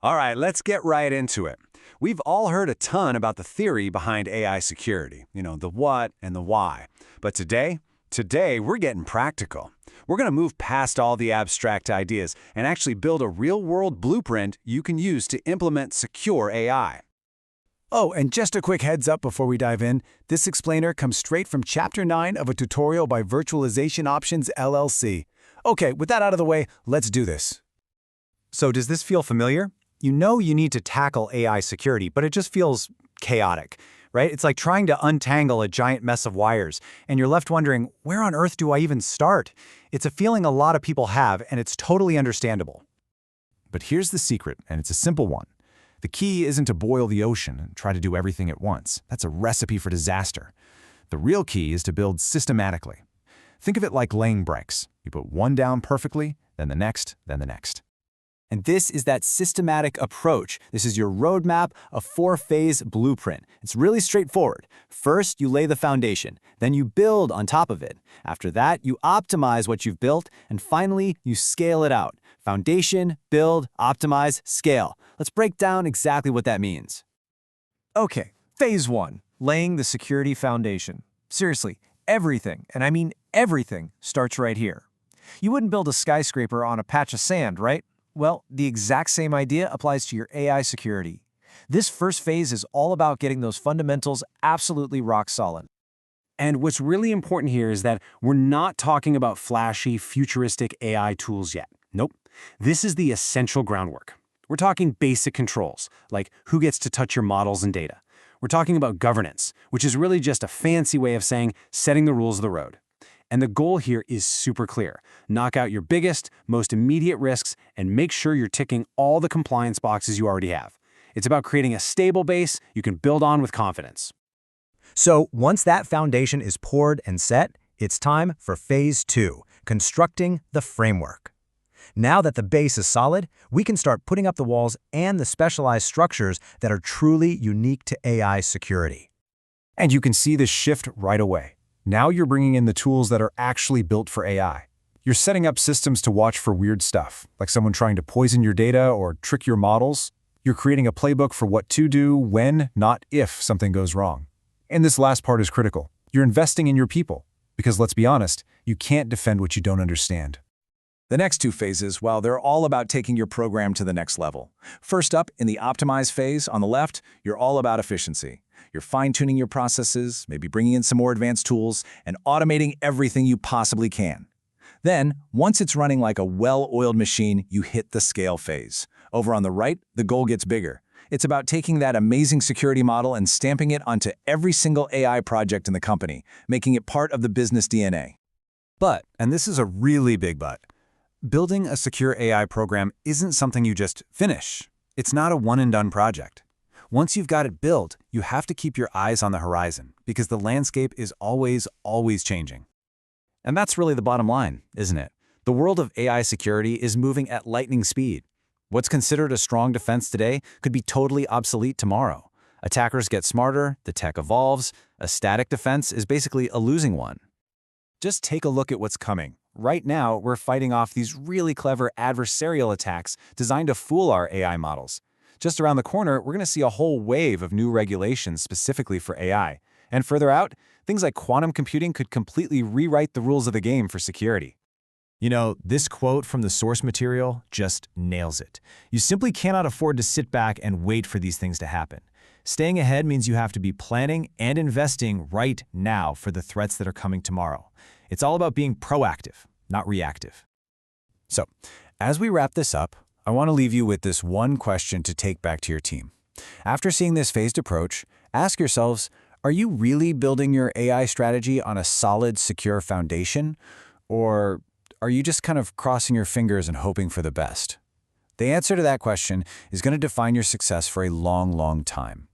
All right, let's get right into it. We've all heard a ton about the theory behind AI security, the what and the why. But today we're getting practical. We're going to move past all the abstract ideas and actually build a real-world blueprint you can use to implement secure AI. Oh, and just a quick heads up before we dive in, this explainer comes straight from Chapter 9 of a tutorial by Virtualization Options LLC. Okay, with that out of the way, let's do this. So does this feel familiar? You know you need to tackle AI security, but it just feels chaotic, right? It's like trying to untangle a giant mess of wires, and you're left wondering, where on earth do I even start? It's a feeling a lot of people have, and it's totally understandable. But here's the secret, and it's a simple one. The key isn't to boil the ocean and try to do everything at once. That's a recipe for disaster. The real key is to build systematically. Think of it like laying bricks. You put one down perfectly, then the next, then the next. And this is that systematic approach. This is your roadmap, a 4-phase blueprint. It's really straightforward. First, you lay the foundation. Then you build on top of it. After that, you optimize what you've built. And finally, you scale it out. Foundation, build, optimize, scale. Let's break down exactly what that means. Okay, phase 1, laying the security foundation. Seriously, everything, and I mean everything, starts right here. You wouldn't build a skyscraper on a patch of sand, right? Well, the exact same idea applies to your AI security. This first phase is all about getting those fundamentals absolutely rock solid. And what's really important here is that we're not talking about flashy, futuristic AI tools yet. Nope. This is the essential groundwork. We're talking basic controls, like who gets to touch your models and data. We're talking about governance, which is really just a fancy way of saying setting the rules of the road. And the goal here is super clear. Knock out your biggest, most immediate risks and make sure you're ticking all the compliance boxes you already have. It's about creating a stable base you can build on with confidence. So once that foundation is poured and set, it's time for phase 2, constructing the framework. Now that the base is solid, we can start putting up the walls and the specialized structures that are truly unique to AI security. And you can see this shift right away. Now you're bringing in the tools that are actually built for AI. You're setting up systems to watch for weird stuff, like someone trying to poison your data or trick your models. You're creating a playbook for what to do when, not if, something goes wrong. And this last part is critical. You're investing in your people, because let's be honest, you can't defend what you don't understand. The next 2 phases, well, they're all about taking your program to the next level. First up, in the optimize phase on the left, you're all about efficiency. You're fine-tuning your processes, maybe bringing in some more advanced tools, and automating everything you possibly can. Then, once it's running like a well-oiled machine, you hit the scale phase. Over on the right, the goal gets bigger. It's about taking that amazing security model and stamping it onto every single AI project in the company, making it part of the business DNA. But, and this is a really big but, building a secure AI program isn't something you just finish. It's not a one-and-done project. Once you've got it built, you have to keep your eyes on the horizon because the landscape is always changing. And that's really the bottom line, isn't it? The world of AI security is moving at lightning speed. What's considered a strong defense today could be totally obsolete tomorrow. Attackers get smarter, the tech evolves, a static defense is basically a losing one. Just take a look at what's coming. Right now, we're fighting off these really clever adversarial attacks designed to fool our AI models. Just around the corner, we're going to see a whole wave of new regulations specifically for AI. And further out, things like quantum computing could completely rewrite the rules of the game for security. You know, this quote from the source material just nails it. You simply cannot afford to sit back and wait for these things to happen. Staying ahead means you have to be planning and investing right now for the threats that are coming tomorrow. It's all about being proactive, not reactive. So, as we wrap this up, I want to leave you with this one question to take back to your team. After seeing this phased approach, ask yourselves, are you really building your AI strategy on a solid, secure foundation? Or are you just kind of crossing your fingers and hoping for the best? The answer to that question is going to define your success for a long time.